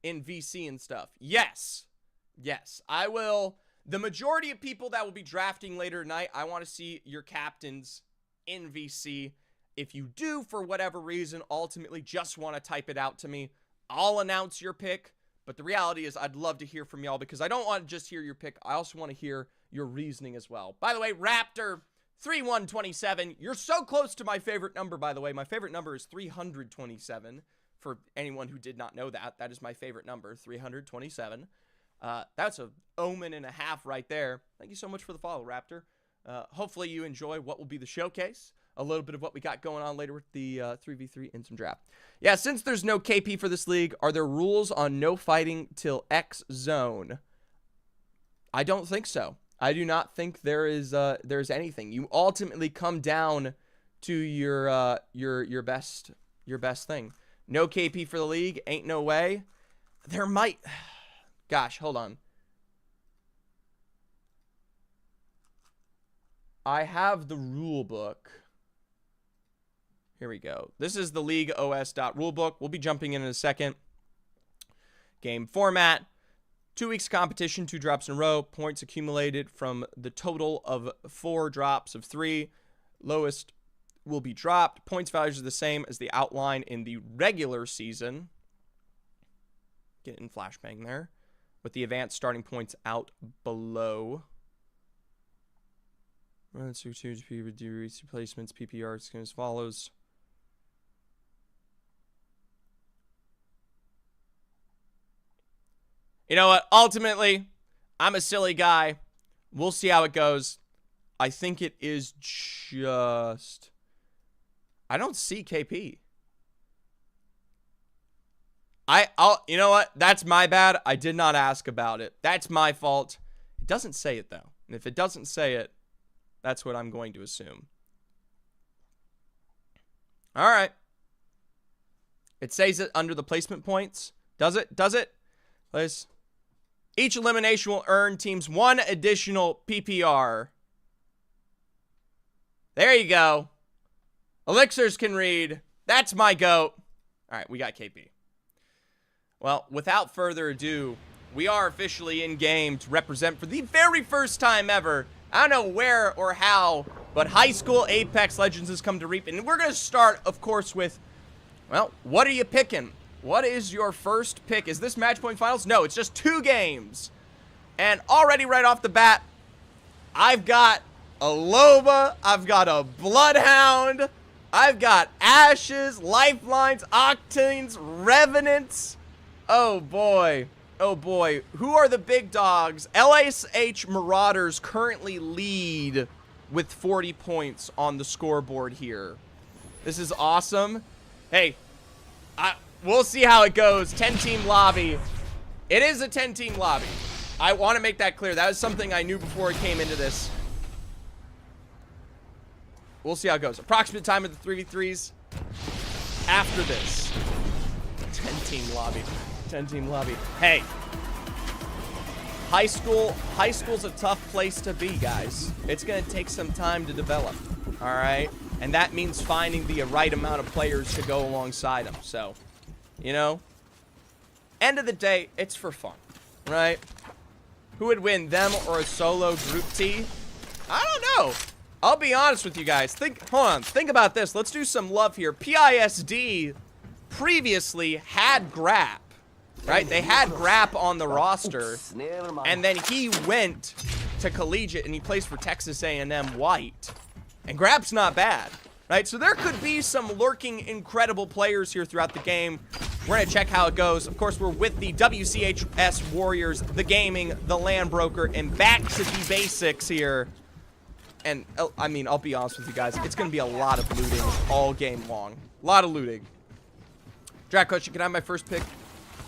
in VC and stuff? Yes. Yes, I will. The majority of people that will be drafting later tonight, I want to see your captains in VC. If you do, for whatever reason, ultimately just want to type it out to me, I'll announce your pick. But the reality is I'd love to hear from y'all because I don't want to just hear your pick. I also want to hear your reasoning as well. By the way, Raptor3127, you're so close to my favorite number, by the way. My favorite number is 327. For anyone who did not know that, that is my favorite number, 327. That's an omen and a half right there. Thank you so much for the follow, Raptor. Hopefully you enjoy what will be the showcase. A little bit of what we got going on later with the 3v3 and some draft. Yeah, since there's no KP for this league, are there rules on no fighting till X zone? I don't think so. I do not think there's anything. You ultimately come down to your best thing. No KP for the league, ain't no way. There might. Gosh, hold on. I have the rule book. Here we go. This is the leagueos.rulebook. We'll be jumping in a second. Game format. 2 weeks competition, 2 drops in a row. Points accumulated from the total of 4 drops of 3. Lowest will be dropped. Points values are the same as the outline in the regular season. Getting flashbang there. With the advanced starting points out below. Run through 2 replacements, PPR as follows. You know what? Ultimately, I'm a silly guy. We'll see how it goes. I think it is just... I don't see KP. You know what? That's my bad. I did not ask about it. That's my fault. It doesn't say it, though. And if it doesn't say it, that's what I'm going to assume. All right. It says it under the placement points. Does it? Does it? Please. Each elimination will earn teams 1 additional PPR. There you go. Elixirs can read. That's my goat. All right, we got KP. Well, without further ado, we are officially in game to represent for the very first time ever. I don't know where or how, but high school Apex Legends has come to reap. And we're going to start, of course, with, well, what are you picking? What is your first pick? Is this match point finals? No, it's just 2 games. And already right off the bat, I've got a Loba, I've got a Bloodhound, I've got Ashes, Lifelines, Octanes, Revenants. Oh boy. Oh boy. Who are the big dogs? LSH Marauders currently lead with 40 points on the scoreboard here. This is awesome. Hey, we'll see how it goes. 10-team lobby. It is a 10-team lobby. I want to make that clear. That was something I knew before I came into this. We'll see how it goes. Approximate time of the 3v3s after this. 10-team lobby. 10-team lobby. Hey. High school's a tough place to be, guys. It's going to take some time to develop. All right? And that means finding the right amount of players to go alongside them. So, you know, end of the day, it's for fun, right? Who would win, them or a solo group T? I don't know. I'll be honest with you guys. Hold on. Think about this. Let's do some love here. PISD previously had Grap, right? They had Grap on the roster, and then he went to collegiate and he plays for Texas A&M White. And Grap's not bad, right? So there could be some lurking incredible players here throughout the game. We're going to check how it goes. Of course, we're with the WCHS Warriors, the gaming, the land broker, and back to the basics here. And, I mean, I'll be honest with you guys. It's going to be a lot of looting all game long. A lot of looting. Draft question, can I have my first pick?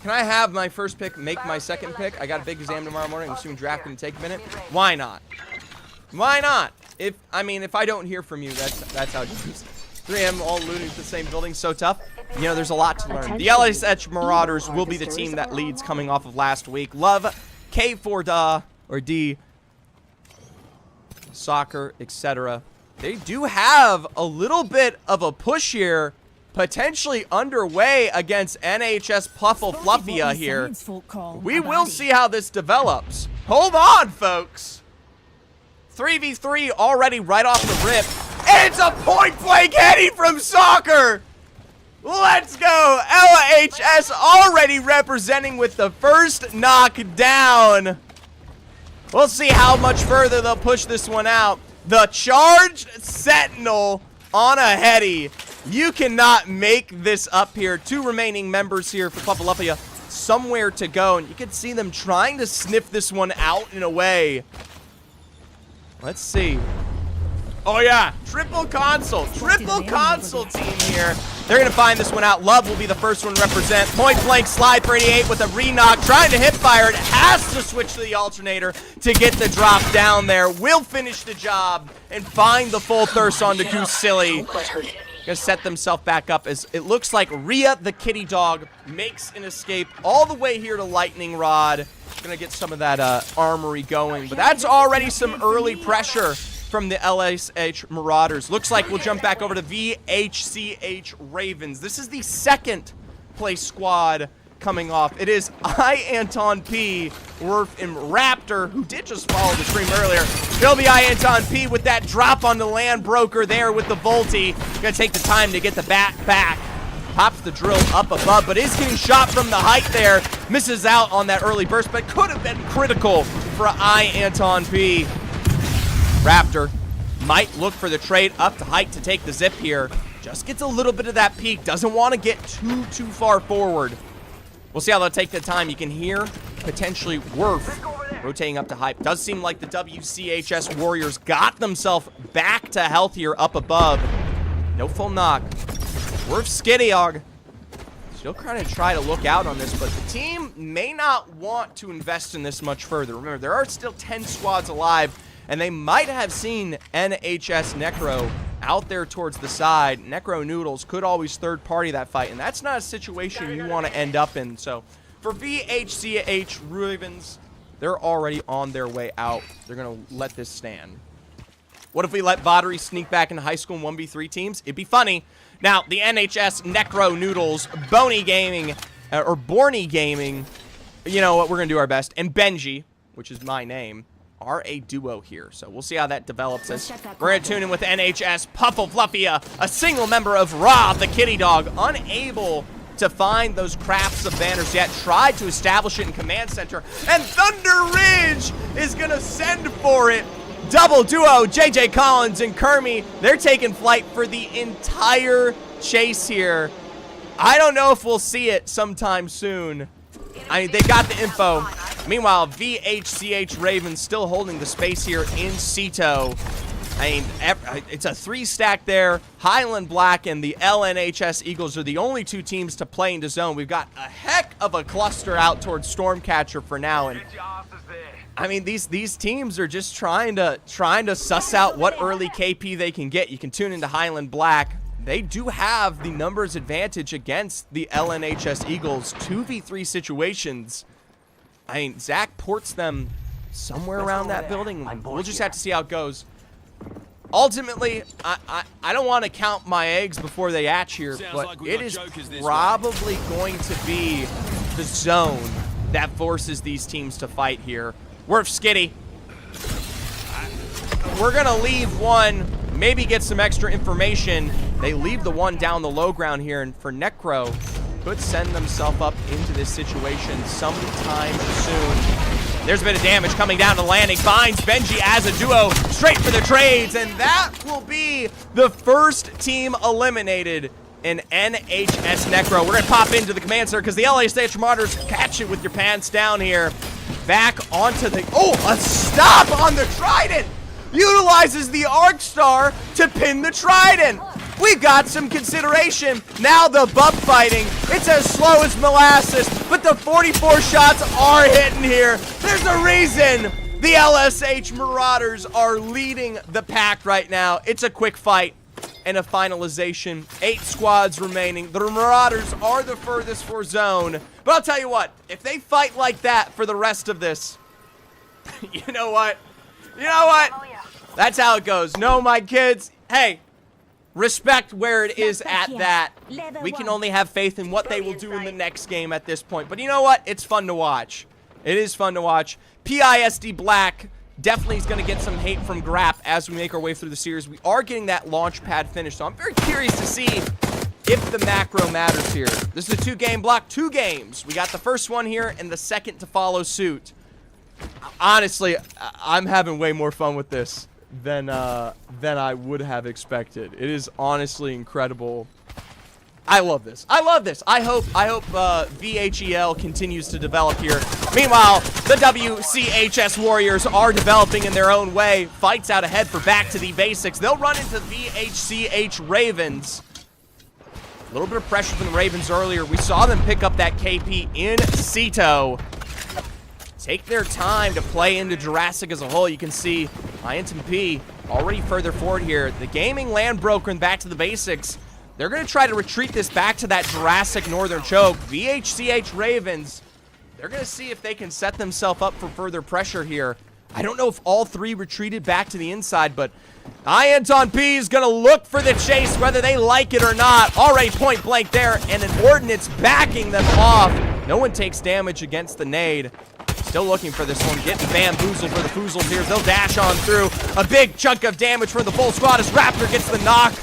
Can I have my first pick make my second pick? I got a big exam tomorrow morning. I'm assuming draft going to take a minute. Why not? Why not? If I don't hear from you, that's how it goes. 3M all looting to the same building, so tough. You know, there's a lot to learn. The LSH Marauders will be the team that leads coming off of last week. Love K4 or D, soccer, etc. They do have a little bit of a push here potentially underway against NHS Pufflefluffia here. We will see how this develops. Hold on, folks. 3v3 already right off the rip. And it's a point-blank heading from Soccer. Let's go. LHS already representing with the first knockdown. We'll see how much further they'll push this one out. The charged Sentinel on a heady. You cannot make this up here. 2 remaining members here for Pufflefluffia. Somewhere to go. And you can see them trying to sniff this one out in a way. Let's see. Oh, yeah. Triple console team here. They're going to find this one out. Love will be the first one to represent. Point blank slide for 88 with a re-knock. Trying to hip fire. It has to switch to the alternator to get the drop down there. Will finish the job and find the full thirst onto Goose Silly. Gonna set themselves back up as it looks like Rhea, the kitty dog, makes an escape all the way here to Lightning Rod. Gonna get some of that armory going. But that's already some early pressure from the LSH Marauders. Looks like we'll jump back over to VHCH Ravens. This is the second place squad coming off. It is Anton P, Worf, and Raptor, who did just follow the stream earlier. It'll be Anton P with that drop on the land broker there with the Volti. Gonna take the time to get the bat back. Pops the drill up above, but is getting shot from the height there. Misses out on that early burst, but could have been critical for Anton P. Raptor might look for the trade up to height to take the zip here. Just gets a little bit of that peak. Doesn't want to get too far forward. We'll see how they'll take the time. You can hear potentially Worf rotating up to hype. Does seem like the WCHS Warriors got themselves back to health here up above. No full knock. Worf Skiddyog still kind of try to look out on this, but the team may not want to invest in this much further. Remember, there are still 10 squads alive, and they might have seen NHS Necro out there towards the side. Necro Noodles could always third party that fight, and that's not a situation you want to end up in. So for VHCH Ravens, they're already on their way out. They're going to let this stand. What if we let Vattery sneak back into high school and 1v3 teams? It'd be funny. Now, the NHS Necro Noodles, Boney Gaming, or Borny Gaming, you know what, we're going to do our best, and Benji, which is my name, are a duo here. So we'll see how that develops. We're going to tune in with NHS Pufflefluffia, a single member of Rob, the kitty dog, unable to find those crafts of banners yet. Tried to establish it in command center, and Thunder Ridge is going to send for it. Double duo, JJ Collins and Kermie, they're taking flight for the entire chase here. I don't know if we'll see it sometime soon. I mean, they got the info. Meanwhile, VHCH Ravens still holding the space here in Ceto. I mean, it's a 3-stack there. Highland Black and the LNHS Eagles are the only 2 teams to play into zone. We've got a heck of a cluster out towards Stormcatcher for now. And I mean, these teams are just trying to suss out what early KP they can get. You can tune into Highland Black. They do have the numbers advantage against the LNHS Eagles. 2v3 situations. I mean, Zach ports them somewhere around that building. We'll just have to see how it goes. Ultimately, I don't want to count my eggs before they hatch here, but it is probably going to be the zone that forces these teams to fight here. Worf Skitty. We're going to leave one, maybe get some extra information. They leave the one down the low ground here, and for Necro, could send themselves up into this situation sometime soon. There's a bit of damage coming down to the landing. Finds Benji as a duo, straight for the trades, and that will be the first team eliminated in NHS Necro. We're going to pop into the command center because the LSH Marauders catch it with your pants down here. Back onto the... Oh, a stop on the Trident! Utilizes the Arc Star to pin the Trident. We've got some consideration. Now the buff fighting. It's as slow as molasses, but the 44 shots are hitting here. There's a reason the LSH Marauders are leading the pack right now. It's a quick fight and a finalization. 8 squads remaining. The Marauders are the furthest for zone. But I'll tell you what, if they fight like that for the rest of this, you know what? You know what? That's how it goes. No, my kids, hey, respect where it is at that. We can only have faith in what they will do in the next game at this point. But you know what? It's fun to watch. It is fun to watch. PISD Black definitely is going to get some hate from Grap as we make our way through the series. We are getting that launch pad finish, so I'm very curious to see if the macro matters here. This is a 2-game block, 2 games. We got the first one here and the second to follow suit. Honestly, I'm having way more fun with this than I would have expected. It is honestly incredible. I love this. I love this. I hope VHEL continues to develop here. Meanwhile, the WCHS Warriors are developing in their own way. Fights out ahead for Back to the Basics. They'll run into VHCH Ravens. A little bit of pressure from the Ravens earlier. We saw them pick up that KP in Cito. Take their time to play into Jurassic as a whole. You can see INTP already further forward here. The gaming land broker and Back to the Basics. They're going to try to retreat this back to that Jurassic Northern Choke. VHCH Ravens, they're going to see if they can set themselves up for further pressure here. I don't know if all 3 retreated back to the inside, but INTP is going to look for the chase, whether they like it or not. Already point blank there, and an Ordnance backing them off. No one takes damage against the nade. Still looking for this one, getting bamboozled for the Foozles here. They'll dash on through. A big chunk of damage for the full squad as Raptor gets the knock.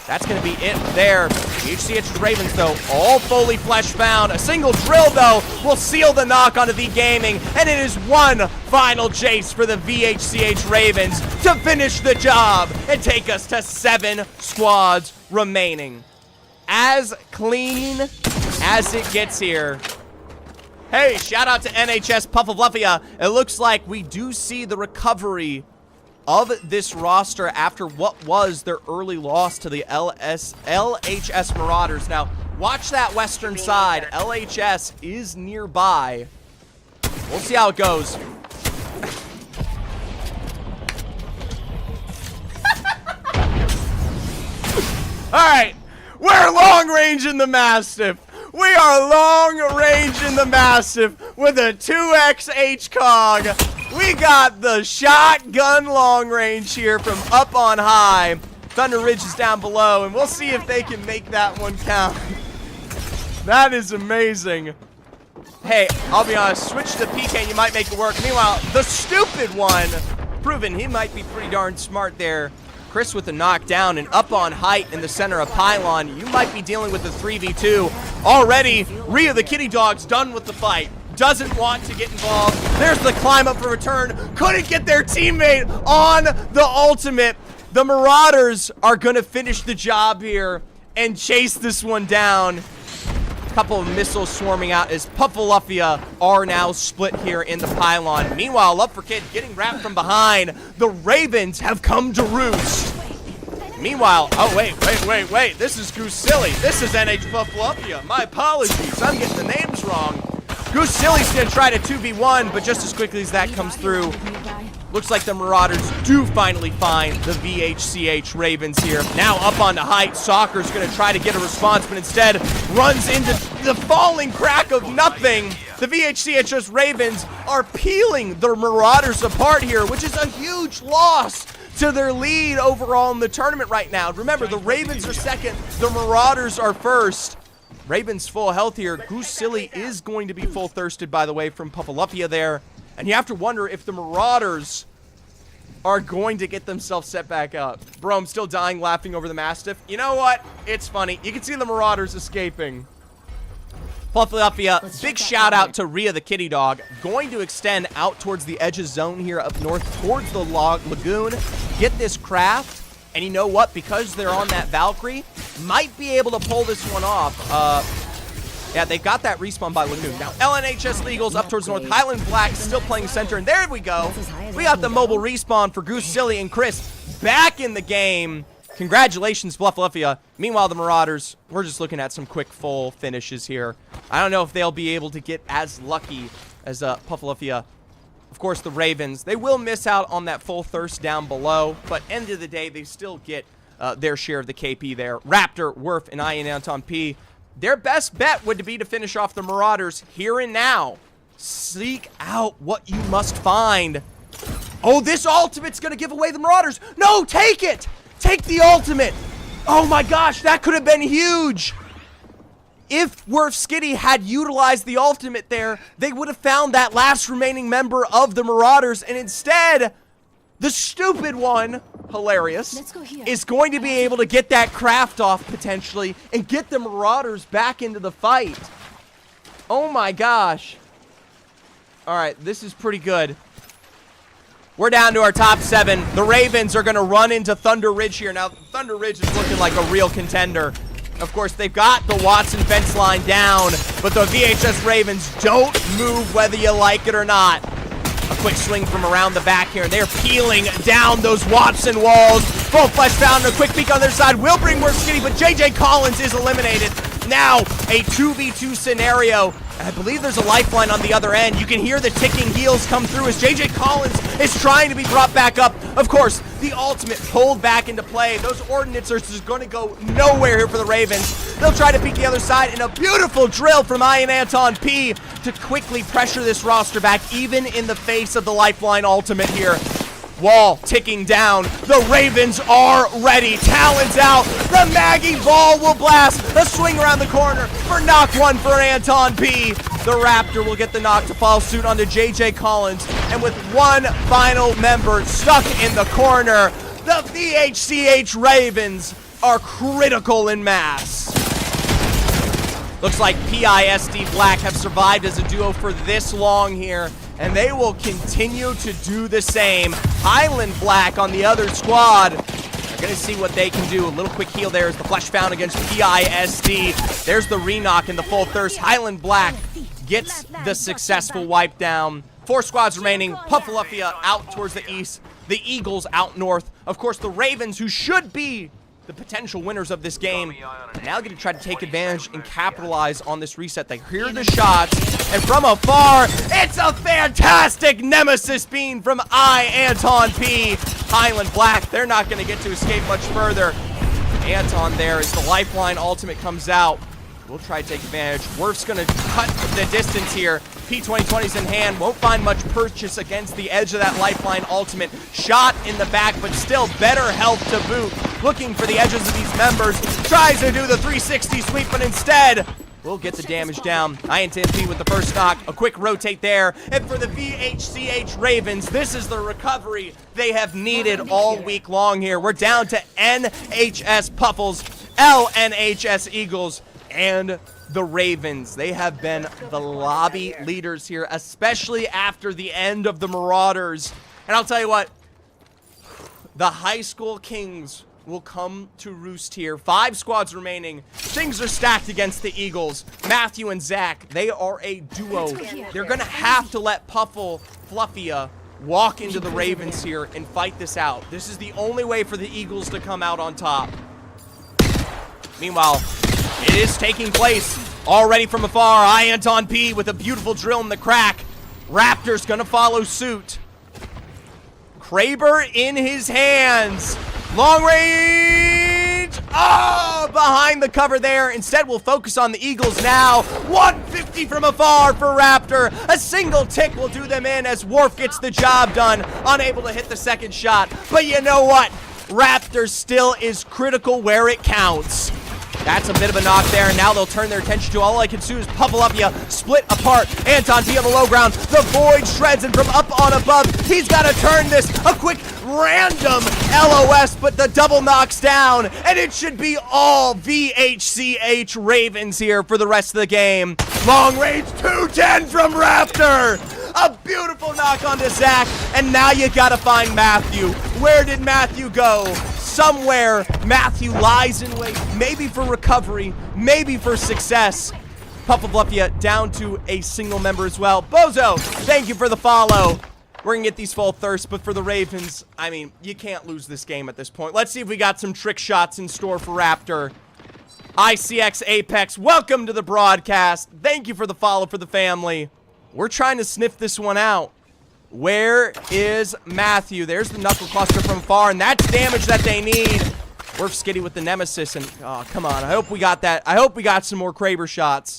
That's going to be it there. VHCH Ravens, though, all fully flesh-bound. A single drill, though, will seal the knock onto V Gaming, and it is one final chase for the VHCH Ravens to finish the job and take us to 7 squads remaining. As clean as it gets here. Hey, shout out to NHS Puffalufia. It looks like we do see the recovery of this roster after what was their early loss to the LHS Marauders. Now, watch that western side. LHS is nearby. We'll see how it goes. All right, we're long range in the Mastiff. We are long range in the Mastiff with a 2X HCOG. We got the shotgun long range here from up on high. Thunder Ridge is down below, and we'll see if they can make that one count. That is amazing. Hey, I'll be honest, switch to PK and you might make it work. Meanwhile, the stupid one, proven he might be pretty darn smart there. Chris with the knockdown and up on height in the center of Pylon. You might be dealing with the 3v2. Already, Rhea the Kitty Dog's done with the fight. Doesn't want to get involved. There's the climb up for return. Couldn't get their teammate on the ultimate. The Marauders are going to finish the job here and chase this one down. A couple of missiles swarming out as Puffalufia are now split here in the Pylon. Meanwhile, Up for Kid getting wrapped from behind. The Ravens have come to roost. Meanwhile, oh, wait. This is Goose Silly. This is NH Puffalufia. My apologies. I'm getting the names wrong. Goose Silly's going to try to 2v1, but just as quickly as that comes through, looks like the Marauders do finally find the VHCH Ravens here. Now up on the height, Soccer's going to try to get a response, but instead runs into the falling crack of nothing. The VHCH Ravens are peeling the Marauders apart here, which is a huge loss to their lead overall in the tournament right now. Remember, the Ravens are second, the Marauders are first. Ravens full health here. Goose Silly is going to be full thirsted, by the way, from Puffalufia there. And you have to wonder if the Marauders are going to get themselves set back up. Bro, I'm still dying laughing over the Mastiff. You know what? It's funny. You can see the Marauders escaping. Puffalufia, big shout out to Rhea the Kitty Dog. Going to extend out towards the edges zone here up north towards the lagoon. Get this craft. And you know what? Because they're on that Valkyrie, might be able to pull this one off. Yeah, they got that respawn by Lagoon. Now, LNHS Legals up towards North. Highland Black still playing center. And there we go. We got the mobile respawn for Goose Silly and Chris back in the game. Congratulations, Puffalufia. Meanwhile, the Marauders, we're just looking at some quick full finishes here. I don't know if they'll be able to get as lucky as Puffalufia. Of course, the Ravens, they will miss out on that full thirst down below, but end of the day, they still get their share of the KP there. Raptor, Werf, and INTP, their best bet would be to finish off the Marauders here and now. Seek out what you must find. Oh, this ultimate's going to give away the Marauders. No, take it. Take the ultimate. Oh my gosh, that could have been huge. If Skitty had utilized the ultimate there, they would have found that last remaining member of the Marauders, and instead, the stupid one, hilarious, is going to be able to get that craft off potentially and get the Marauders back into the fight. Oh my gosh. All right, this is pretty good. We're down to our top 7. The Ravens are going to run into Thunder Ridge here. Now, Thunder Ridge is looking like a real contender. Of course, they've got the Watson fence line down, but the VHS Ravens don't move whether you like it or not. A quick swing from around the back here, and they're peeling down those Watson walls. Full Flesh found a quick peek on their side. Will bring more Skitty, but JJ Collins is eliminated. Now, a 2v2 scenario. I believe there's a lifeline on the other end. You can hear the ticking heels come through as JJ Collins is trying to be brought back up. Of course, the ultimate pulled back into play. Those ordnance are just going to go nowhere here for the Ravens. They'll try to peek the other side, and a beautiful drill from Ian Anton P to quickly pressure this roster back, even in the face of the lifeline ultimate here. Wall ticking down. The Ravens are ready. Talons out. The Maggie ball will blast. A swing around the corner for knock 1 for Anton P. The Raptor will get the knock to follow suit onto JJ Collins. And with one final member stuck in the corner, the VHCH Ravens are critical in mass. Looks like PISD Black have survived as a duo for this long here, and they will continue to do the same. Highland Black on the other squad. They're going to see what they can do. A little quick heal there as the flesh found against PISD. There's the re-knock in the full thirst. Highland Black gets the successful wipe down. 4 squads remaining. Puffalufia out towards the east. The Eagles out north. Of course, the Ravens, who should be the potential winners of this game, now going to try to take advantage and capitalize on this reset. They hear the shots, and from afar, it's a fantastic Nemesis beam from Anton P. Highland Black, they're not going to get to escape much further. Anton there as the lifeline ultimate comes out. We'll try to take advantage. Werf's going to cut the distance here. P2020's in hand. Won't find much purchase against the edge of that lifeline ultimate. Shot in the back, but still better health to boot. Looking for the edges of these members. Tries to do the 360 sweep, but instead will get the damage down. INTMP with the first knock. A quick rotate there. And for the VHCH Ravens, this is the recovery they have needed all week long here. We're down to NHS Puffles, LNHS Eagles, and the Ravens. They have been the lobby leaders here, especially after the end of the Marauders. And I'll tell you what, the high school kings will come to roost here. 5 squads remaining. Things are stacked against the Eagles. Matthew and Zach, they are a duo. They're going to have to let Fluffia walk into the Ravens here and fight this out. This is the only way for the Eagles to come out on top. Meanwhile, it is taking place already from afar. Anton P with a beautiful drill in the crack. Raptor's gonna follow suit. Kraber in his hands. Long range. Oh, behind the cover there. Instead, we'll focus on the Eagles now. 150 from afar for Raptor. A single tick will do them in as Worf gets the job done. Unable to hit the second shot. But you know what? Raptor still is critical where it counts. That's a bit of a knock there, and now they'll turn their attention to all I can do is Puffalufia split apart. Anton P on the low ground. The Void shreds, and from up on above, he's got to turn this. A quick random LOS, but the double knocks down, and it should be all VHCH Ravens here for the rest of the game. Long range 210 from Raptor. A beautiful knock onto Zach, and now you got to find Matthew. Where did Matthew go? Somewhere Matthew lies in wait, maybe for recovery, maybe for success. Puffalufia down to a single member as well. Bozo, thank you for the follow. We're gonna get these full thirsts, but for the Ravens, I mean, you can't lose this game at this point. Let's see if we got some trick shots in store for Raptor. ICX Apex, welcome to the broadcast. Thank you for the follow for the family. We're trying to sniff this one out. Where is Matthew? There's the knuckle cluster from far, and that's damage that they need. We're Skitty with the Nemesis, and oh, come on. I hope we got that. I hope we got some more Kraber shots.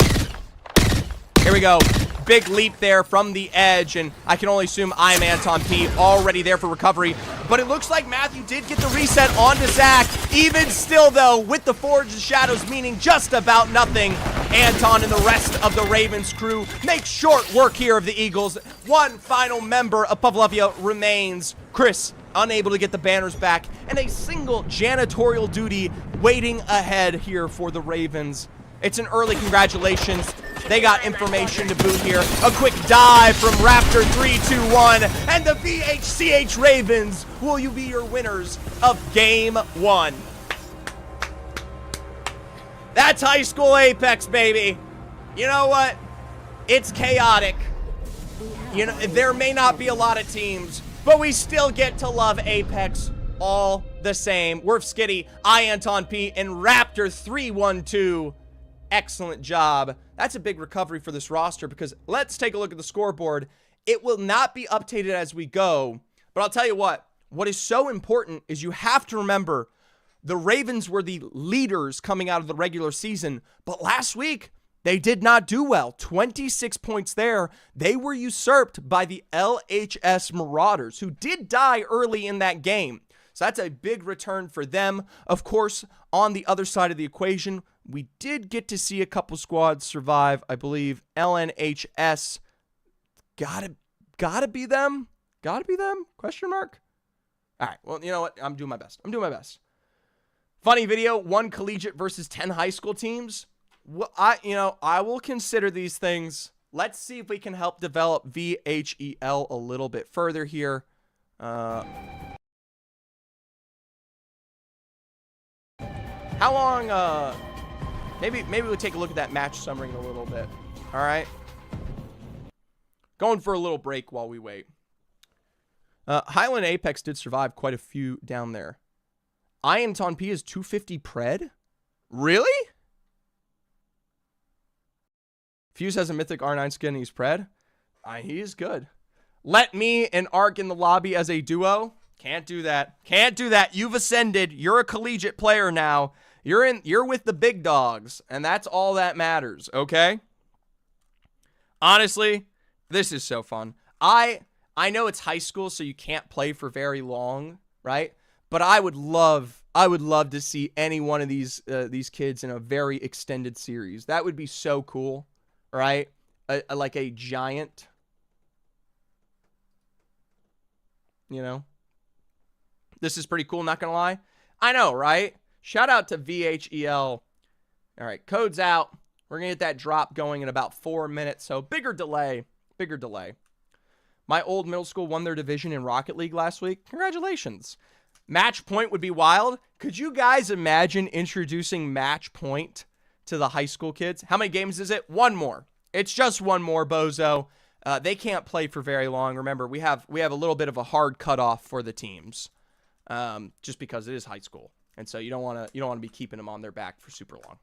Here we go. Big leap there from the edge, and I can only assume I'm Anton P already there for recovery. But it looks like Matthew did get the reset onto Zach. Even still, though, with the Forge of Shadows meaning just about nothing, Anton and the rest of the Ravens crew make short work here of the Eagles. One final member of Pavlovia remains. Chris, unable to get the banners back, and a single janitorial duty waiting ahead here for the Ravens. It's an early congratulations. They got information to boot here. A quick dive from Raptor 321, and the VHCH Ravens will you be your winners of Game 1. That's high school Apex, baby. You know what? It's chaotic. You know, there may not be a lot of teams, but we still get to love Apex all the same. Werf Skitty, I Anton P, and Raptor 312. Excellent job. That's a big recovery for this roster because let's take a look at the scoreboard. It will not be updated as we go, but I'll tell you what is so important is you have to remember the Ravens were the leaders coming out of the regular season, but last week they did not do well. 26 points there. They were usurped by the LHS Marauders, who did die early in that game. So that's a big return for them. Of course, on the other side of the equation, we did get to see a couple squads survive. I believe LNHS. Gotta be them? Gotta be them? Question mark? All right, well, you know what? I'm doing my best. Funny video, 1 collegiate versus 10 high school teams. Well, I will consider these things. Let's see if we can help develop VHEL a little bit further here. How long, maybe we'll take a look at that match summary in a little bit. All right. Going for a little break while we wait. Highland Apex did survive quite a few down there. Anton P is 250 pred? Really? Fuse has a mythic R9 skin and he's pred? He is good. Let me and Ark in the lobby as a duo? Can't do that. Can't do that. You've ascended. You're a collegiate player now. You're with the big dogs, and that's all that matters, okay? Honestly, this is so fun. I know it's high school, so you can't play for very long, right? But I would love to see any one of these kids in a very extended series. That would be so cool, right? Like a giant, you know? This is pretty cool, not gonna lie. I know, right? Shout out to VHEL. All right, code's out. We're gonna get that drop going in about 4 minutes, so bigger delay. My old middle school won their division in Rocket League last week. Congratulations. Match point would be wild. Could you guys imagine introducing match point to the high school kids? How many games is it? 1 more. It's just 1 more, bozo. They can't play for very long. Remember, we have a little bit of a hard cutoff for the teams. Just because it is high school, and so you don't want to be keeping them on their back for super long.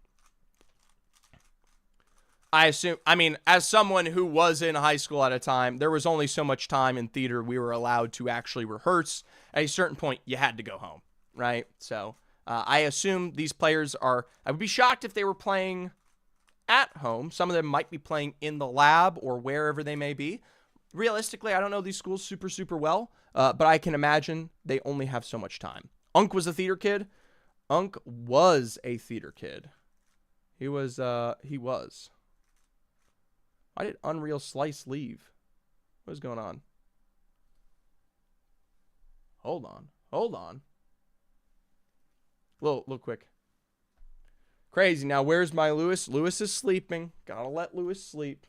I mean, as someone who was in high school at a time, there was only so much time in theater we were allowed to actually rehearse. At a certain point, you had to go home, right? So I assume these players are. I would be shocked if they were playing at home. Some of them might be playing in the lab or wherever they may be. Realistically, I don't know these schools super well. But I can imagine they only have so much time. Unk was a theater kid. Unk was a theater kid. He was. Why did Unreal Slice leave? What is going on? Hold on. Little quick. Crazy. Now, where's my Lewis? Lewis is sleeping. Gotta let Lewis sleep.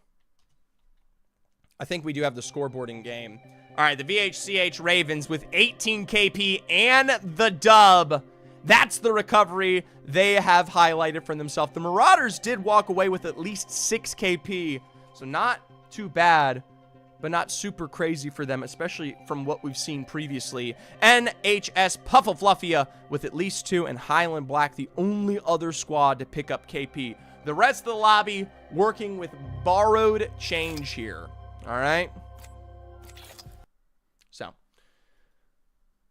I think we do have the scoreboarding game. All right, the VHCH Ravens with 18 KP and the dub. That's the recovery they have highlighted for themselves. The Marauders did walk away with at least 6 KP, so not too bad, but not super crazy for them, especially from what we've seen previously. NHS Puffafluffia with at least 2, and Highland Black, the only other squad to pick up KP. The rest of the lobby working with borrowed change here. All right. So,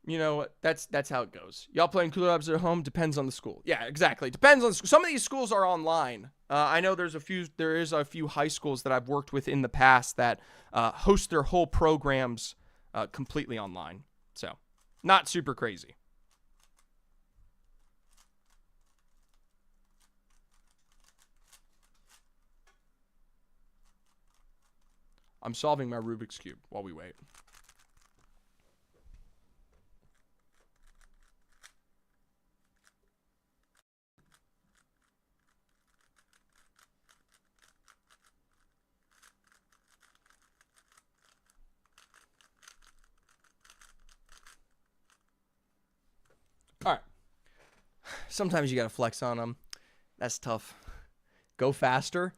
you know, that's how it goes. Y'all playing Cooler Labs at home? Depends on the school. Yeah, exactly. Depends on the school. Some of these schools are online. I know there is a few high schools that I've worked with in the past that host their whole programs completely online. So, not super crazy. I'm solving my Rubik's Cube while we wait. All right. Sometimes you got to flex on them. That's tough. Go faster?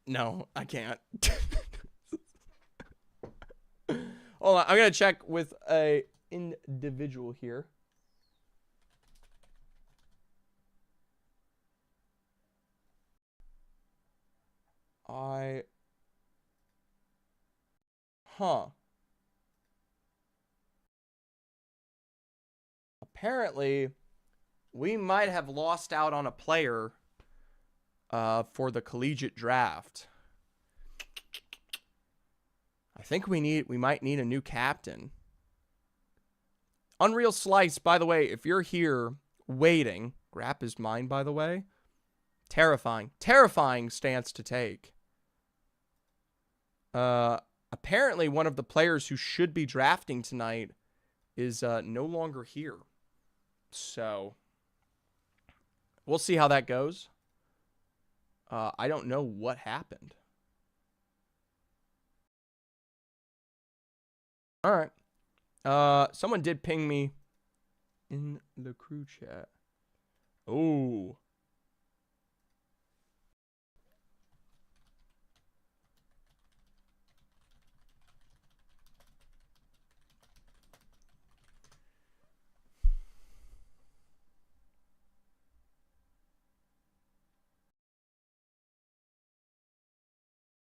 No, I can't. Hold on. I'm going to check with a individual here. Apparently, we might have lost out on a player for the collegiate draft. I think we might need a new captain. Unreal Slice, by the way, if you're here waiting, Grap is mine, by the way. Terrifying stance to take. Apparently, one of the players who should be drafting tonight is no longer here. So, we'll see how that goes. I don't know what happened. All right. Someone did ping me in the crew chat. Oh.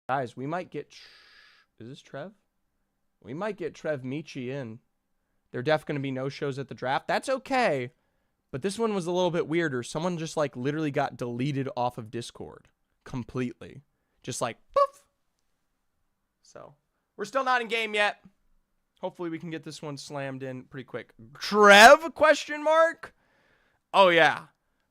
Guys, we might get... Is this Trev? We might get Trev Michi in. There are definitely going to be no shows at the draft. That's okay. But this one was a little bit weirder. Someone just, like, literally got deleted off of Discord. Completely. Just like, poof. So, we're still not in game yet. Hopefully we can get this one slammed in pretty quick. Trev? Question mark? Oh, yeah.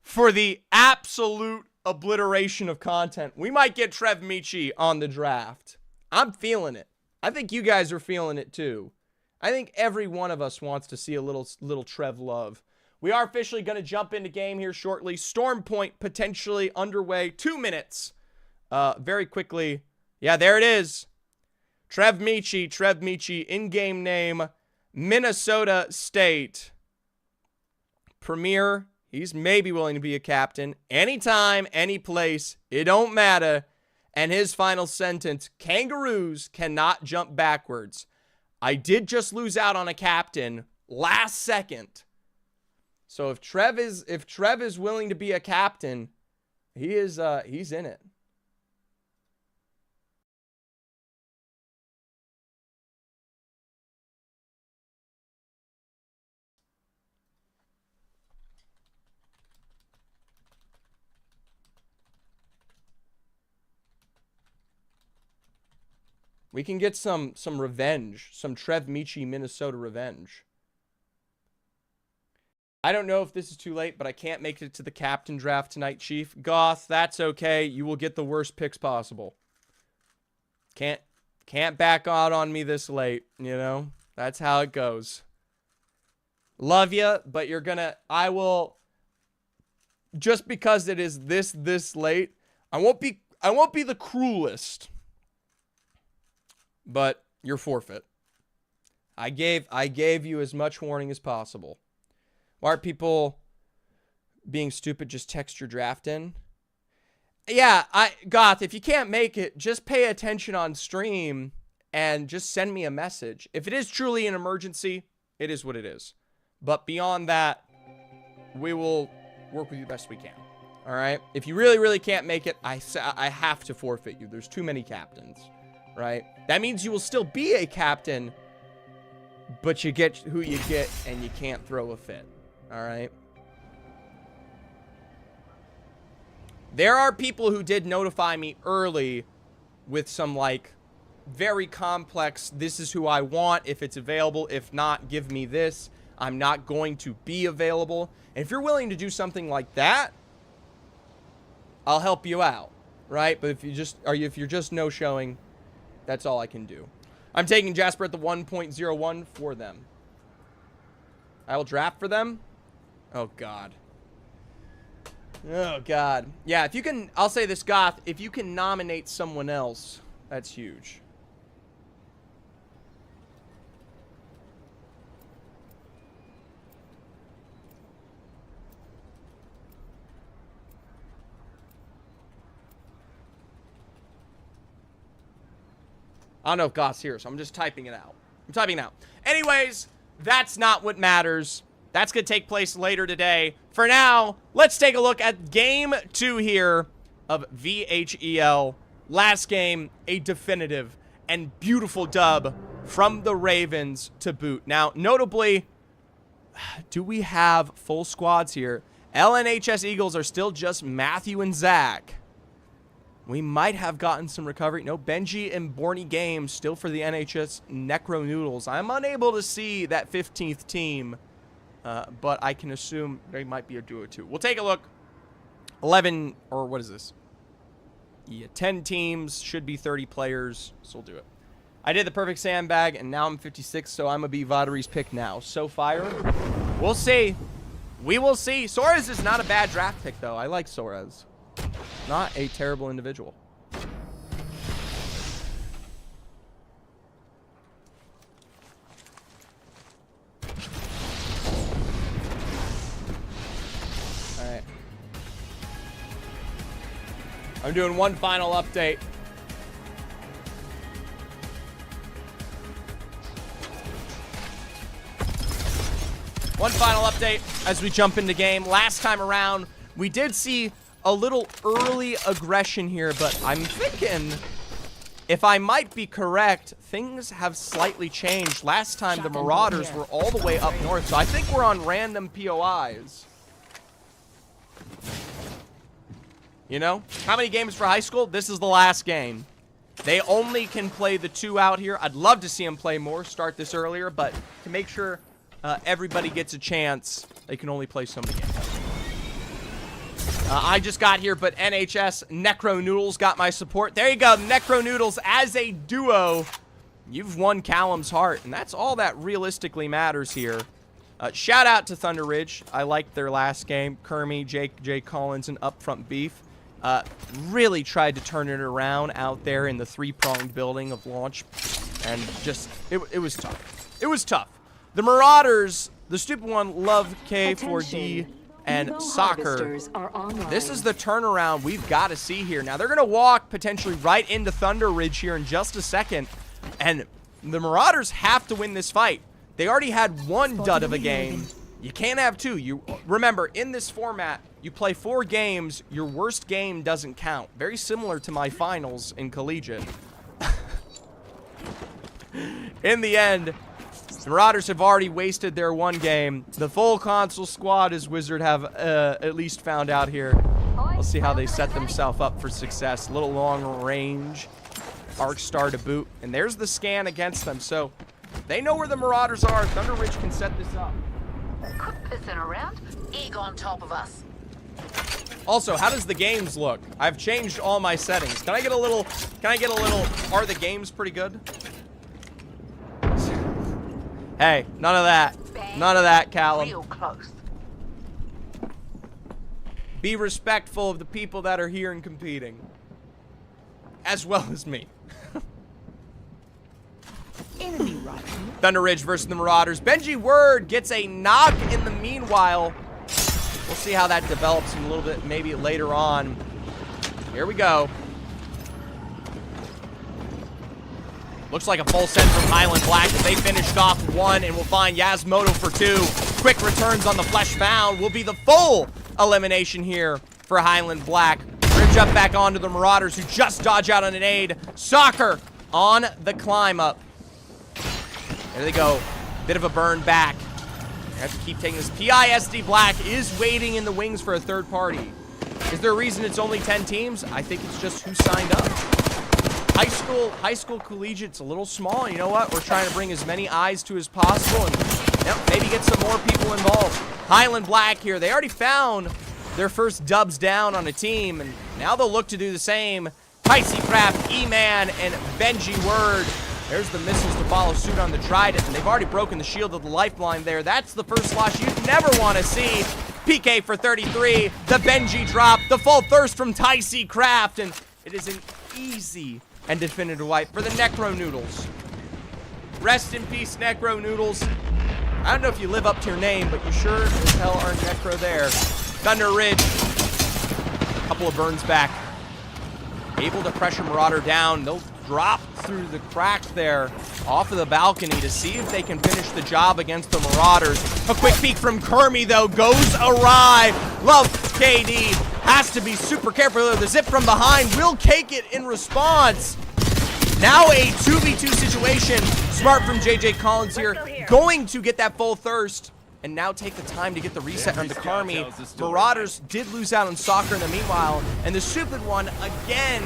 For the absolute obliteration of content, we might get Trev Michi on the draft. I'm feeling it. I think you guys are feeling it too. I think every one of us wants to see a little Trev love. We are officially going to jump into game here shortly. Storm Point potentially underway. 2 minutes. Very quickly. Yeah, there it is. Trev Michi, in-game name, Minnesota State. Premier. He's maybe willing to be a captain. Anytime, any place. It don't matter. And his final sentence, kangaroos cannot jump backwards. I did just lose out on a captain last second. So if Trev is willing to be a captain, he's in it. We can get some revenge, some Trev Michi Minnesota revenge. I don't know if this is too late, but I can't make it to the captain draft tonight, Chief. Goth, that's okay. You will get the worst picks possible. Can't back out on me this late, you know? That's how it goes. Love you, but I will, just because it is this late, I won't be the cruelest. But you're forfeit. I gave you as much warning as possible. Why are people being stupid? Just text your draft in. Yeah, Goth, if you can't make it, just pay attention on stream and just send me a message. If it is truly an emergency, it is what it is. But beyond that, we will work with you the best we can. All right? If you really can't make it, I have to forfeit you. There's too many captains. Right? That means you will still be a captain, But you get who you get, and you can't throw a fit. All right? There are people who did notify me early with some, like, very complex, this is who I want, if it's available. If not, give me this. I'm not going to be available. And if you're willing to do something like that, I'll help you out, right? But if you're just no-showing, that's all I can do. I'm taking Jasper at the 1.01 for them. I will draft for them. Oh, God. Oh, God. Yeah, if you can, I'll say this, Goth, if you can nominate someone else, that's huge. I don't know if Goth's here, so I'm just typing it out. I'm typing it out. Anyways, that's not what matters. That's going to take place later today. For now, let's take a look at Game 2 here of VHEL. Last game, a definitive and beautiful dub from the Ravens to boot. Now, notably, do we have full squads here? LNHS Eagles are still just Matthew and Zach. We might have gotten some recovery. No, Benji and Borny Games still for the NHS Necro Noodles. I'm unable to see that 15th team, but I can assume they might be a duo too. We'll take a look. 11, or what is this? Yeah, 10 teams, should be 30 players, so we'll do it. I did the perfect sandbag, and now I'm 56, so I'm going to be Vodari's pick now. So fire. We'll see. We will see. Suarez is not a bad draft pick, though. I like Suarez. Not a terrible individual. Alright. I'm doing one final update. One final update as we jump into game. Last time around, we did see a little early aggression here, but I'm thinking, if I might be correct, things have slightly changed. Last time, the Marauders were all the way up north, so I think we're on random POIs. You know? How many games for high school? This is the last game. They only can play the 2 out here. I'd love to see them play more, start this earlier, but to make sure everybody gets a chance, they can only play so many games. I just got here, but NHS Necro Noodles got my support. There you go, Necro Noodles as a duo. You've won Callum's heart, and that's all that realistically matters here. Shout out to Thunder Ridge. I liked their last game. Kermie, Jake Collins, and Upfront Beef. Really tried to turn it around out there in the 3-pronged building of launch, and just, it was tough. It was tough. The Marauders, the stupid one, love K4D. And soccer. This is the turnaround we've got to see here. Now, they're going to walk potentially right into Thunder Ridge here in just a second. And the Marauders have to win this fight. They already had one dud of a game. You can't have 2. You remember, in this format, you play 4 games. Your worst game doesn't count. Very similar to my finals in collegiate. In the end, the Marauders have already wasted their 1 game. The full console squad, as Wizard have at least found out here. We'll see how they set themselves up for success. A little long range. Arc Star to boot. And there's the scan against them. So they know where the Marauders are. Thunder Ridge can set this up. Quit pissing around. Egg on top of us. Also, how does the games look? I've changed all my settings. Can I get a little, are the games pretty good? Hey, none of that. None of that, Callum. Real close. Be respectful of the people that are here and competing. As well as me. Enemy right. Thunder Ridge versus the Marauders. Benji Word gets a knock in the meanwhile. We'll see how that develops in a little bit, maybe later on. Here we go. Looks like a full send from Highland Black. They finished off 1, and we'll find Yasmoto for 2. Quick returns on the Flesh Found will be the full elimination here for Highland Black. Bridge up back onto the Marauders, who just dodge out on an aid. Soccer on the climb up. There they go. Bit of a burn back. I have to keep taking this. PISD Black is waiting in the wings for a third party. Is there a reason it's only 10 teams? I think it's just who signed up. High school collegiate's a little small. You know what? We're trying to bring as many eyes to as possible and maybe get some more people involved. Highland Black here. They already found their first dubs down on a team, and now they'll look to do the same. Ticey Craft, E-Man, and Benji Word. There's the missiles to follow suit on the Trident, and they've already broken the shield of the lifeline there. That's the first slosh you'd never want to see. PK for 33, the Benji drop, the full thirst from Ticey Craft, and it is an easy and definitive wipe for the Necro Noodles. Rest in peace, Necro Noodles. I don't know if you live up to your name, but you sure as hell are Necro there. Thunder Ridge, a couple of burns back. Able to pressure Marauder down. They'll drop through the crack there off of the balcony to see if they can finish the job against the Marauders. A quick peek from Kermie, though, goes awry. Love KD has to be super careful. The zip from behind will cake it in response. Now a 2v2 situation. Smart from JJ Collins here, going to get that full thirst. And now take the time to get the reset on the Kermie. Marauders did lose out on Soccer in the meanwhile. And the stupid one, again,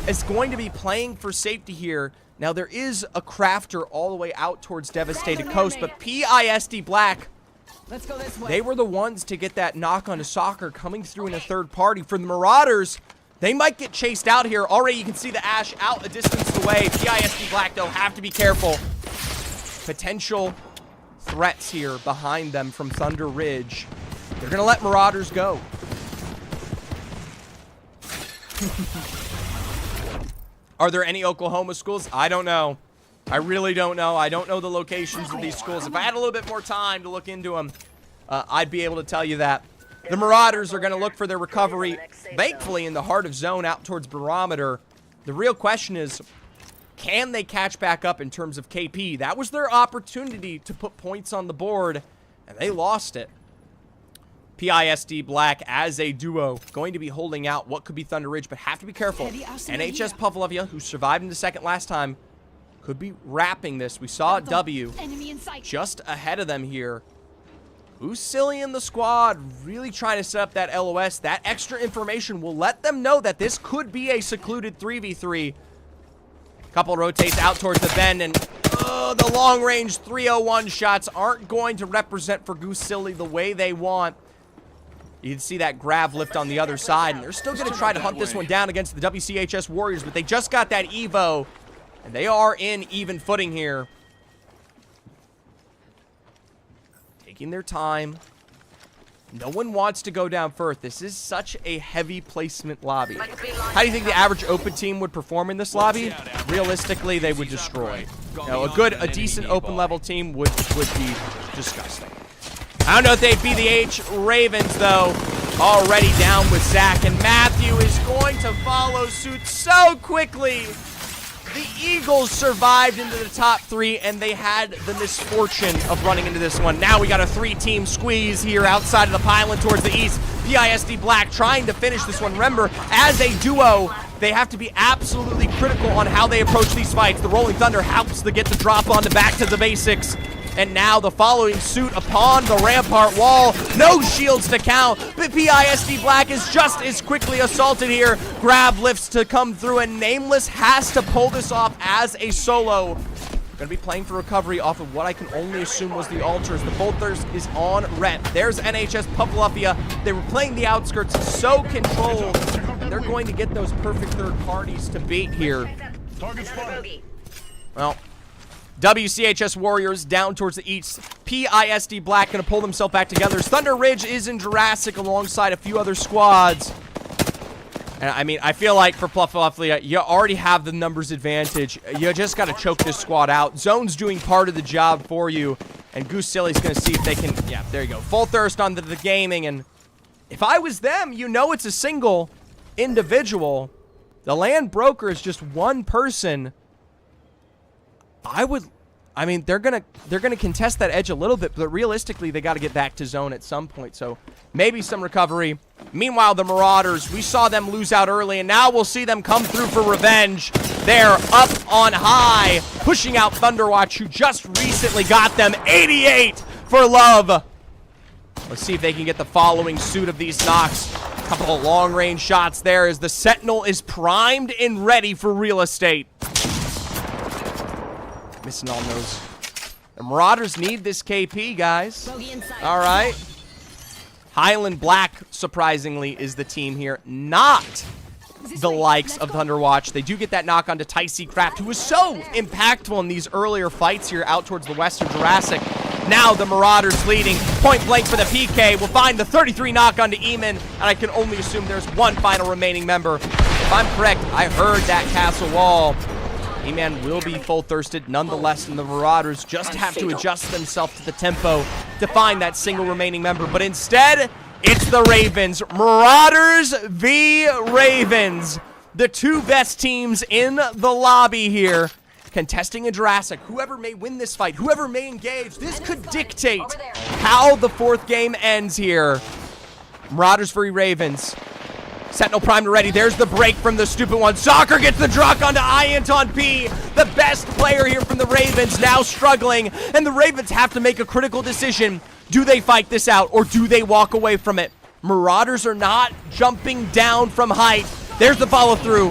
is going to be playing for safety here. Now, there is a crafter all the way out towards Devastated Coast, but PISD Black, let's go this way. They were the ones to get that knock onto Soccer coming through in a third party. For the Marauders, they might get chased out here. Already, you can see the Ash out a distance away. PISD Black, though, have to be careful. Potential threats here behind them from Thunder Ridge. They're going to let Marauders go. Are there any Oklahoma schools? I don't know. I really don't know. I don't know the locations of these schools. If I had a little bit more time to look into them, I'd be able to tell you that. The Marauders are going to look for their recovery, thankfully, in the heart of zone out towards Barometer. The real question is, can they catch back up in terms of KP? That was their opportunity to put points on the board, and they lost it. PISD Black as a duo going to be holding out what could be Thunder Ridge, but have to be careful. NHS Pavlovia, who survived in the second last time, could be wrapping this. We saw W just ahead of them here. Who's silly in the squad, really trying to set up that LOS. That extra information will let them know that this could be a secluded 3v3. Couple rotates out towards the bend, and the long-range 301 shots aren't going to represent for Goose Silly the way they want. You can see that grav lift on the other side, and they're still going to try to hunt this one down against the WCHS Warriors, but they just got that Evo, and they are in even footing here. Taking their time. No one wants to go down first. This is such a heavy placement lobby. How do you think the average open team would perform in this lobby? Realistically, they would destroy. You know, a decent open level team would be disgusting. I don't know if they'd be the H Ravens, though. Already down with Zach, and Matthew is going to follow suit so quickly. The Eagles survived into the top three, and they had the misfortune of running into this one. Now we got a three-team squeeze here outside of the pylon towards the east. PISD Black trying to finish this one. Remember, as a duo, they have to be absolutely critical on how they approach these fights. The Rolling Thunder helps to get the drop on to back to the basics. And now the following suit upon the rampart wall. No shields to count, but PISD Black is just as quickly assaulted here. Grab lifts to come through, and Nameless has to pull this off as a solo. Going to be playing for recovery off of what I can only assume was the altars. The Full Thirst is on ret. There's NHS Pavlovia. They were playing the outskirts so controlled, and they're going to get those perfect third parties to bait here. Well, WCHS Warriors down towards the east. PISD Black going to pull themselves back together. Thunder Ridge is in Jurassic alongside a few other squads. And I mean, I feel like for Pavlovia, you already have the numbers advantage. You just got to choke this squad out. Zone's doing part of the job for you. And Goose Silly's going to see if they can, yeah, there you go. Full Thirst on the gaming. And if I was them, you know it's a single individual. The land broker is just one person. I I mean, they're gonna contest that edge a little bit, but realistically, they got to get back to zone at some point. So maybe some recovery. Meanwhile, the Marauders, we saw them lose out early, and now we'll see them come through for revenge. They're up on high, pushing out Thunderwatch, who just recently got them 88 for love. Let's see if they can get the following suit of these knocks. A couple of long-range shots there as the Sentinel is primed and ready for real estate. Missing on those. The Marauders need this KP, guys. All right. Highland Black, surprisingly, is the team here. Not the likes of Thunderwatch. They do get that knock onto Ticey Craft, who was so impactful in these earlier fights here out towards the Western Jurassic. Now the Marauders leading. Point blank for the PK. We'll find the 33 knock onto Eamon, and I can only assume there's one final remaining member. If I'm correct, I heard that castle wall. E-Man will be full-thirsted nonetheless, and the Marauders just have to adjust themselves to the tempo to find that single remaining member. But instead, it's the Ravens. Marauders v. Ravens. The two best teams in the lobby here. Contesting a Jurassic. Whoever may win this fight, whoever may engage, this could dictate how the fourth game ends here. Marauders v. Ravens. Sentinel primed ready. There's the break from the stupid one. Soccer gets the drock onto Ianton P. The best player here from the Ravens, now struggling. And the Ravens have to make a critical decision. Do they fight this out or do they walk away from it? Marauders are not jumping down from height. There's the follow through.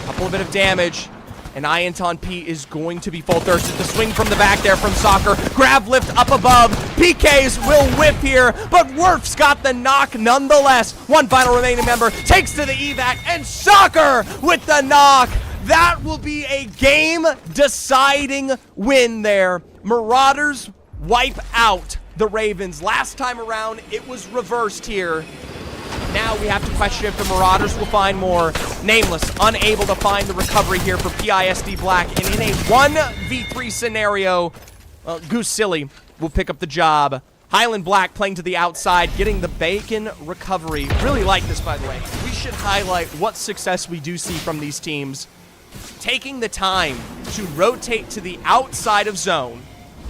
Couple of bit of damage. And Ianton P is going to be full thirsted. The swing from the back there from Soccer. Grab lift up above. PKs will whip here, but Werf's got the knock nonetheless. One final remaining member takes to the evac, and Soccer with the knock. That will be a game-deciding win there. Marauders wipe out the Ravens. Last time around, it was reversed here. Now we have to question if the Marauders will find more. Nameless, unable to find the recovery here for PISD Black. And in a 1v3 scenario, Goose Silly will pick up the job. Highland Black playing to the outside, getting the bacon recovery. Really like this, by the way. We should highlight what success we do see from these teams. Taking the time to rotate to the outside of zone.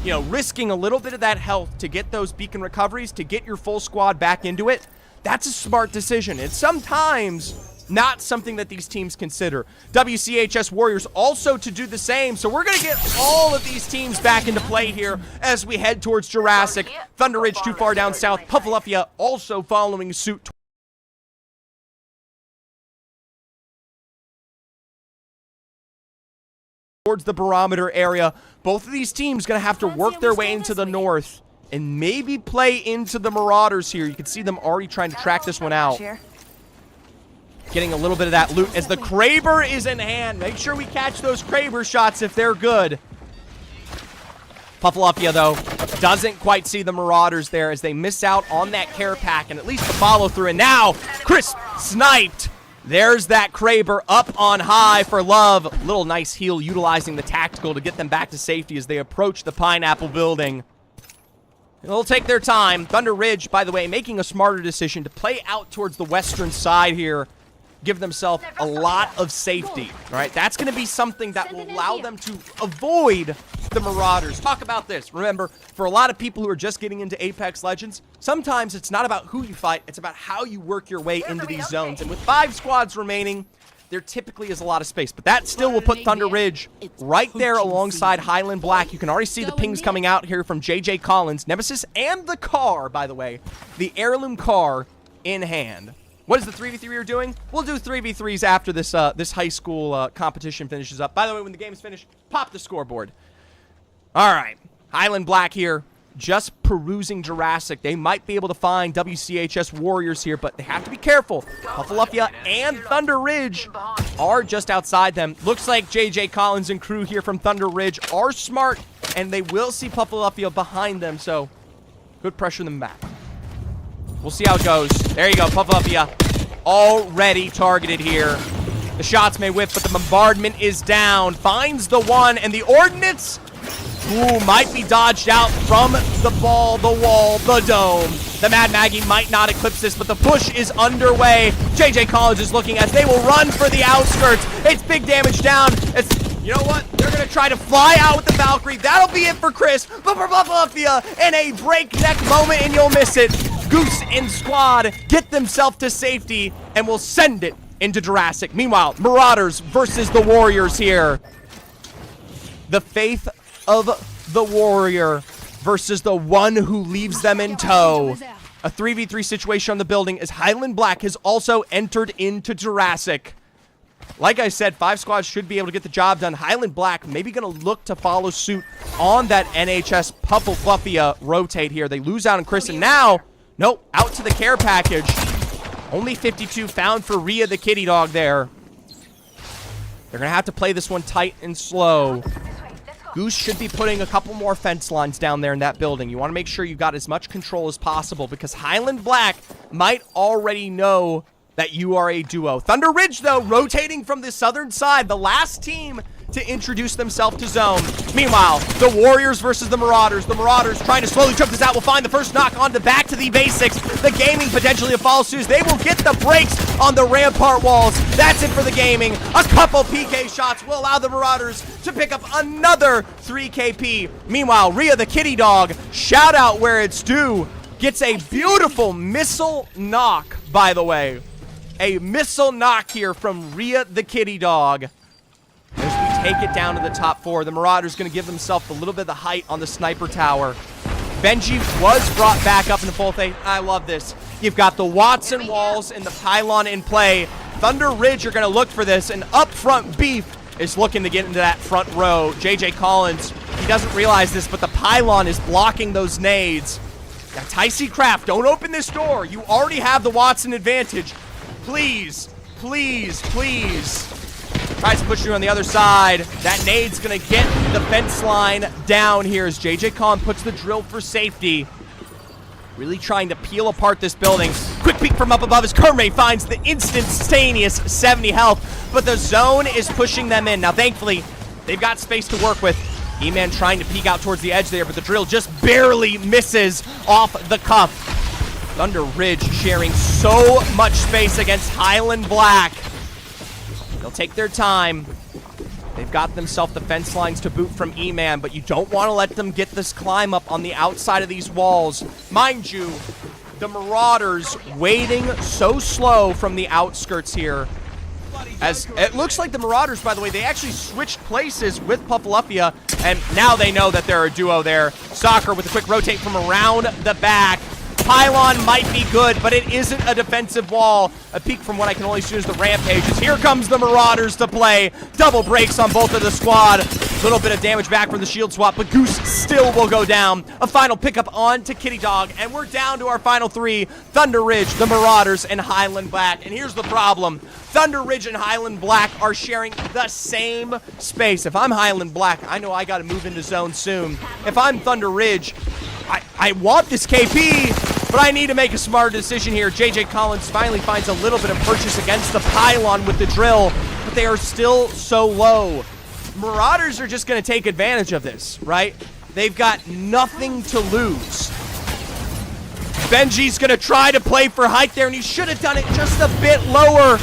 You know, risking a little bit of that health to get those beacon recoveries, to get your full squad back into it. That's a smart decision. It's sometimes not something that these teams consider. WCHS Warriors also to do the same. So we're going to get all of these teams back into play here as we head towards Jurassic. Thunder Ridge too far down south. Puffalufia also following suit towards the barometer area. Both of these teams going to have to work their way into the north and maybe play into the Marauders here. You can see them already trying to track this one out. Getting a little bit of that loot as the Kraber is in hand. Make sure we catch those Kraber shots if they're good. Puffalufia, though, doesn't quite see the Marauders there as they miss out on that care pack and at least the follow-through. And now, Crisp sniped. There's that Kraber up on high for love. Little nice heal utilizing the tactical to get them back to safety as they approach the Pineapple building. They'll take their time. Thunder Ridge, by the way, making a smarter decision to play out towards the western side here. Give themselves a lot of safety. All right, that's going to be something that will allow them to avoid the Marauders. Talk about this. Remember, for a lot of people who are just getting into Apex Legends, sometimes it's not about who you fight, it's about how you work your way into these zones. And with 5 squads remaining, there typically is a lot of space. But that still will put Thunder Ridge right there alongside Highland Black. You can already see the pings coming out here from JJ Collins, Nemesis, and the car, by the way. The heirloom car in hand. What is the 3v3 we're doing? We'll do 3v3s after this this high school competition finishes up. By the way, when the game's finished, pop the scoreboard. All right. Highland Black here. Just perusing Jurassic. They might be able to find WCHS Warriors here, but they have to be careful. Puffalufia and Thunder Ridge are just outside them. Looks like JJ Collins and crew here from Thunder Ridge are smart, and they will see Puffalufia behind them, so good pressure them back. We'll see how it goes. There you go, Puffalufia already targeted here. The shots may whip, but the bombardment is down. Finds the one, and the ordnance, ooh, might be dodged out from the ball, the wall, the dome. The Mad Maggie might not eclipse this, but the push is underway. JJ Collins is looking as they will run for the outskirts. It's big damage down. It's You know what? They're going to try to fly out with the Valkyrie. That'll be it for Chris. Philadelphia in a breakneck moment, and you'll miss it. Goose and squad get themselves to safety, and will send it into Jurassic. Meanwhile, Marauders versus the Warriors here. The faith of the Warrior versus the one who leaves them in tow. A 3v3 situation on the building as Highland Black has also entered into Jurassic. Like I said, 5 squads should be able to get the job done. Highland Black maybe going to look to follow suit on that NHS Pufflepuffia rotate here. They lose out on Chris, and now, nope, out to the care package. Only 52 found for Rhea the kitty dog there. They're going to have to play this one tight and slow. Goose should be putting a couple more fence lines down there in that building. You want to make sure you've got as much control as possible because Highland Black might already know that you are a duo. Thunder Ridge, though, rotating from the southern side. The last team to introduce themselves to zone. Meanwhile, the Warriors versus the Marauders. The Marauders trying to slowly choke this out will find the first knock on to back to the basics. The Gaming potentially a follow suit. They will get the breaks on the rampart walls. That's it for the Gaming. A couple PK shots will allow the Marauders to pick up another 3 KP. Meanwhile, Rhea the kitty dog, shout out where it's due, gets a beautiful missile knock, by the way. A missile knock here from Rhea the kitty dog. As we take it down to the top 4, the Marauders going to give themselves a little bit of the height on the sniper tower. Benji was brought back up into full thing. I love this. You've got the Watson walls and the pylon in play. Thunder Ridge are going to look for this, and up front Beef is looking to get into that front row. JJ Collins, he doesn't realize this, but the pylon is blocking those nades. Now, Ticey Craft, don't open this door. You already have the Watson advantage. Please, please, please. Tries to push you on the other side. That nade's going to get the fence line down here as JJ Khan puts the drill for safety. Really trying to peel apart this building. Quick peek from up above as Kermay finds the instantaneous 70 health, but the zone is pushing them in. Now, thankfully, they've got space to work with. E-Man trying to peek out towards the edge there, but the drill just barely misses off the cuff. Thunder Ridge sharing so much space against Highland Black. They'll take their time. They've got themselves the fence lines to boot from E-Man, but you don't want to let them get this climb up on the outside of these walls. Mind you, the Marauders waiting so slow from the outskirts here. As it looks like the Marauders, by the way, they actually switched places with Pufflepuffia, and now they know that they're a duo there. Soccer with a quick rotate from around the back. Pylon might be good, but it isn't a defensive wall. A peek from what I can only see is the rampages. Here comes the Marauders to play. Double breaks on both of the squad. A little bit of damage back from the shield swap, but Goose still will go down. A final pickup on to Kitty Dog, and we're down to our final 3. Thunder Ridge, the Marauders, and Highland Black. And here's the problem. Thunder Ridge and Highland Black are sharing the same space. If I'm Highland Black, I know I got to move into zone soon. If I'm Thunder Ridge, I want this KP, but I need to make a smart decision here. JJ Collins finally finds a little bit of purchase against the pylon with the drill, but they are still so low. Marauders are just going to take advantage of this, right? They've got nothing to lose. Benji's going to try to play for height there, and he should have done it just a bit lower.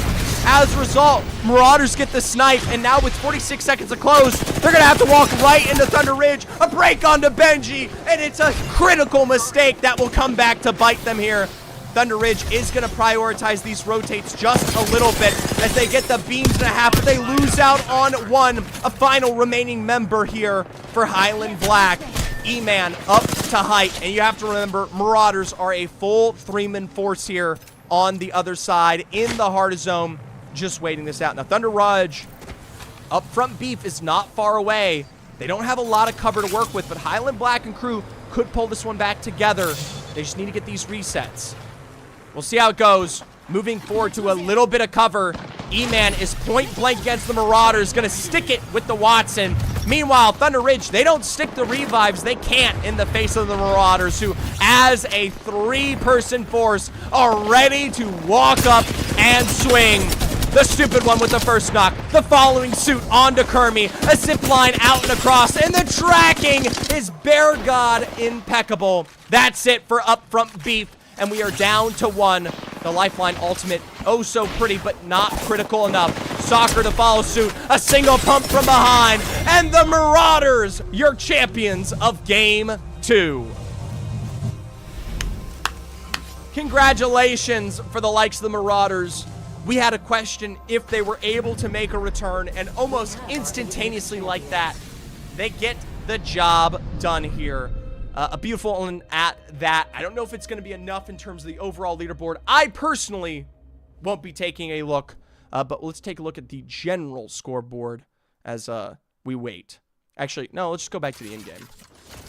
As a result, Marauders get the snipe, and now with 46 seconds to close, they're going to have to walk right into Thunder Ridge. A break onto Benji, and it's a critical mistake that will come back to bite them here. Thunder Ridge is going to prioritize these rotates just a little bit as they get the beams and a half, but they lose out on one. A final remaining member here for Highland Black. E-Man up to height, and you have to remember, Marauders are a full 3-man force here on the other side in the heart of zone. Just waiting this out. Now, Thunder Ridge, up front Beef is not far away. They don't have a lot of cover to work with, but Highland Black and crew could pull this one back together. They just need to get these resets. We'll see how it goes. Moving forward to a little bit of cover. E-Man is point blank against the Marauders, gonna stick it with the Watson. Meanwhile, Thunder Ridge, they don't stick the revives. They can't in the face of the Marauders, who, as a 3-person force, are ready to walk up and swing. The stupid one with the first knock. The following suit onto Kermie. A zip line out and across. And the tracking is Bear God impeccable. That's it for up front Beef. And we are down to 1. The Lifeline ultimate, oh so pretty, but not critical enough. Soccer to follow suit. A single pump from behind. And the Marauders, your champions of Game 2. Congratulations for the likes of the Marauders. We had a question if they were able to make a return, and almost instantaneously like that, they get the job done here. A beautiful one at that. I don't know if it's going to be enough in terms of the overall leaderboard. I personally won't be taking a look, but let's take a look at the general scoreboard as we wait. Actually, no, let's just go back to the in-game.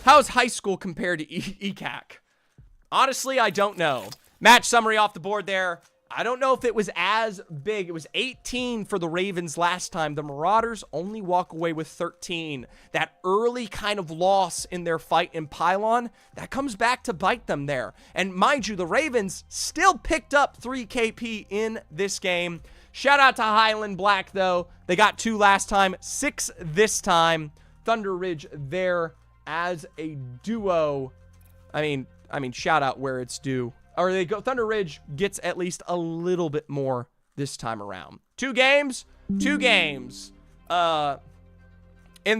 How's high school compared to ECAC? Honestly, I don't know. Match summary off the board there. I don't know if it was as big. It was 18 for the Ravens last time. The Marauders only walk away with 13. That early kind of loss in their fight in Pylon, that comes back to bite them there. And mind you, the Ravens still picked up 3 KP in this game. Shout out to Highland Black, though. They got 2 last time, 6 this time. Thunder Ridge there as a duo. I mean, shout out where it's due. Or they go, Thunder Ridge gets at least a little bit more this time around. 2 games. In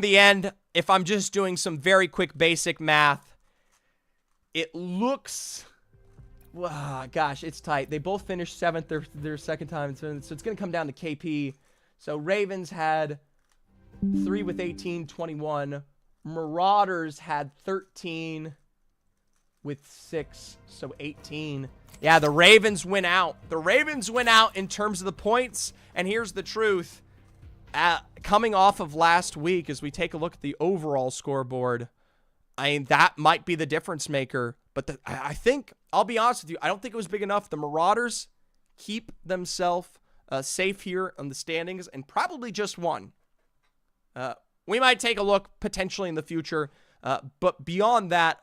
the end, if I'm just doing some very quick basic math, it looks, gosh, it's tight. They both finished 7th their second time, so it's going to come down to KP. So Ravens had 3 with 18, 21. Marauders had 13 with 6, so 18. Yeah, the Ravens win out. The Ravens win out in terms of the points, and here's the truth. Coming off of last week, as we take a look at the overall scoreboard, I mean, that might be the difference maker, but I think, I'll be honest with you, I don't think it was big enough. The Marauders keep themselves safe here on the standings, and probably just won. We might take a look potentially in the future, but beyond that,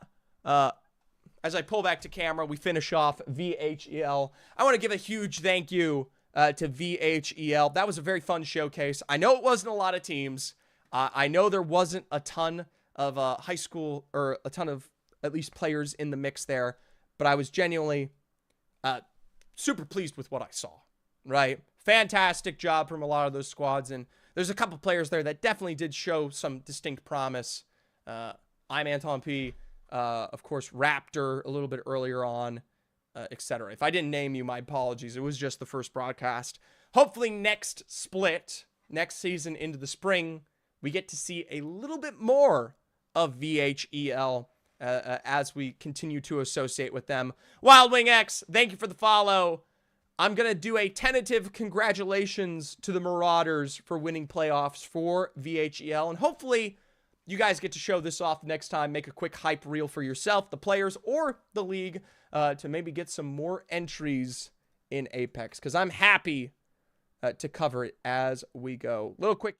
as I pull back to camera, we finish off VHEL. I want to give a huge thank you to VHEL. That was a very fun showcase. I know it wasn't a lot of teams. I know there wasn't a ton of high school, or a ton of at least players in the mix there, but I was genuinely super pleased with what I saw, right? Fantastic job from a lot of those squads, and there's a couple players there that definitely did show some distinct promise. I'm Anton P., of course, Raptor a little bit earlier on, etc. If I didn't name you, my apologies. It was just the first broadcast. Hopefully next split, next season into the spring, we get to see a little bit more of VHEL as we continue to associate with them. Wild Wing X, thank you for the follow. I'm going to do a tentative congratulations to the Marauders for winning playoffs for VHEL, and hopefully you guys get to show this off next time. Make a quick hype reel for yourself, the players, or the league to maybe get some more entries in Apex, because I'm happy to cover it as we go. Little quick